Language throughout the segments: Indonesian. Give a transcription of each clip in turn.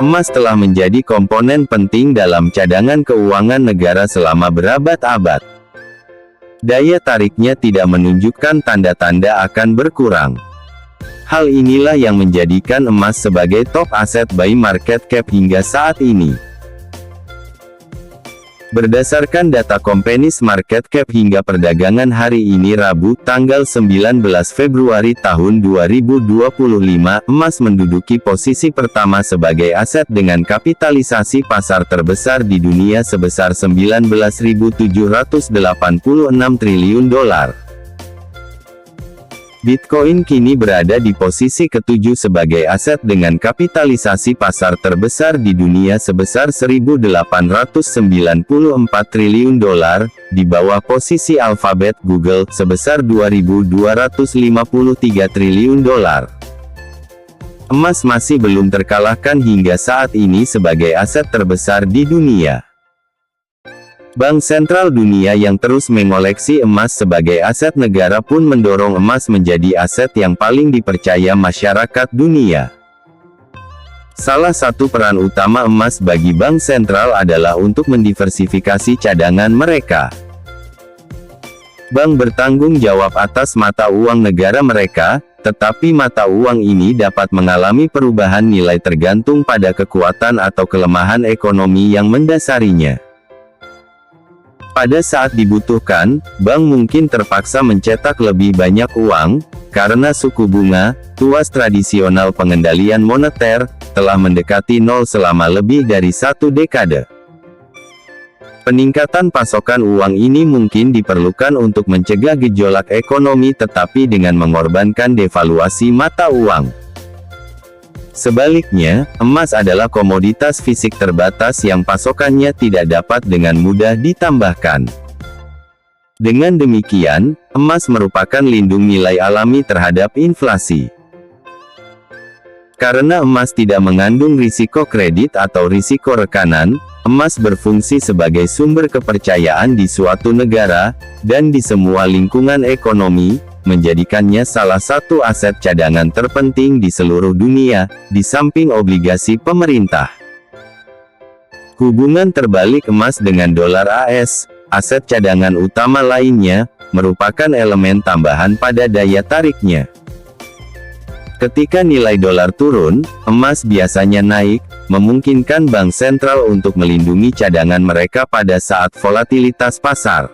Emas telah menjadi komponen penting dalam cadangan keuangan negara selama berabad-abad. Daya tariknya tidak menunjukkan tanda-tanda akan berkurang. Hal inilah yang menjadikan emas sebagai top aset by market cap hingga saat ini. Berdasarkan data Companies Market Cap hingga perdagangan hari ini Rabu, tanggal 19 Februari tahun 2025, emas menduduki posisi pertama sebagai aset dengan kapitalisasi pasar terbesar di dunia sebesar 19.786 triliun dolar. Bitcoin kini berada di posisi ke-7 sebagai aset dengan kapitalisasi pasar terbesar di dunia sebesar 1.894 triliun dolar, di bawah posisi Alphabet Google sebesar 2.253 triliun dolar. Emas masih belum terkalahkan hingga saat ini sebagai aset terbesar di dunia. Bank sentral dunia yang terus mengoleksi emas sebagai aset negara pun mendorong emas menjadi aset yang paling dipercaya masyarakat dunia. Salah satu peran utama emas bagi bank sentral adalah untuk mendiversifikasi cadangan mereka. Bank bertanggung jawab atas mata uang negara mereka, tetapi mata uang ini dapat mengalami perubahan nilai tergantung pada kekuatan atau kelemahan ekonomi yang mendasarinya. Pada saat dibutuhkan, bank mungkin terpaksa mencetak lebih banyak uang, karena suku bunga, tuas tradisional pengendalian moneter, telah mendekati nol selama lebih dari 1 dekade. Peningkatan pasokan uang ini mungkin diperlukan untuk mencegah gejolak ekonomi tetapi dengan mengorbankan devaluasi mata uang. Sebaliknya, emas adalah komoditas fisik terbatas yang pasokannya tidak dapat dengan mudah ditambahkan. Dengan demikian, emas merupakan lindung nilai alami terhadap inflasi. Karena emas tidak mengandung risiko kredit atau risiko rekanan, emas berfungsi sebagai sumber kepercayaan di suatu negara, dan di semua lingkungan ekonomi, menjadikannya salah satu aset cadangan terpenting di seluruh dunia, di samping obligasi pemerintah. Hubungan terbalik emas dengan dolar AS, aset cadangan utama lainnya, merupakan elemen tambahan pada daya tariknya. Ketika nilai dolar turun, emas biasanya naik, memungkinkan bank sentral untuk melindungi cadangan mereka pada saat volatilitas pasar.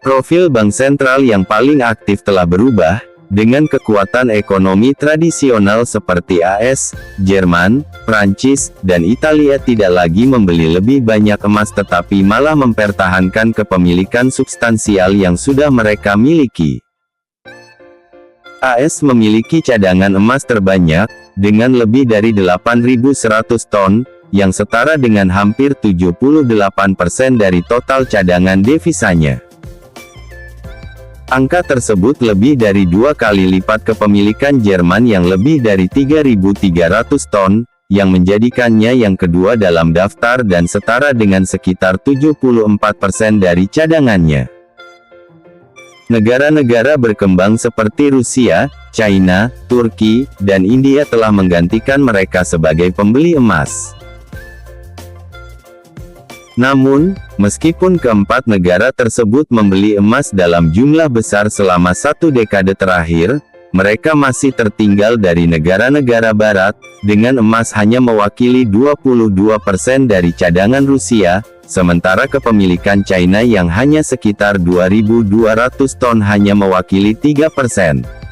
Profil bank sentral yang paling aktif telah berubah, dengan kekuatan ekonomi tradisional seperti AS, Jerman, Prancis, dan Italia tidak lagi membeli lebih banyak emas tetapi malah mempertahankan kepemilikan substansial yang sudah mereka miliki. AS memiliki cadangan emas terbanyak, dengan lebih dari 8.100 ton, yang setara dengan hampir 78% dari total cadangan devisanya. Angka tersebut lebih dari 2 kali lipat kepemilikan Jerman yang lebih dari 3.300 ton, yang menjadikannya yang kedua dalam daftar dan setara dengan sekitar 74% dari cadangannya. Negara-negara berkembang seperti Rusia, China, Turki, dan India telah menggantikan mereka sebagai pembeli emas. Namun, meskipun keempat negara tersebut membeli emas dalam jumlah besar selama 1 dekade terakhir, mereka masih tertinggal dari negara-negara barat, dengan emas hanya mewakili 22% dari cadangan Rusia, sementara kepemilikan China yang hanya sekitar 2.200 ton hanya mewakili 3%.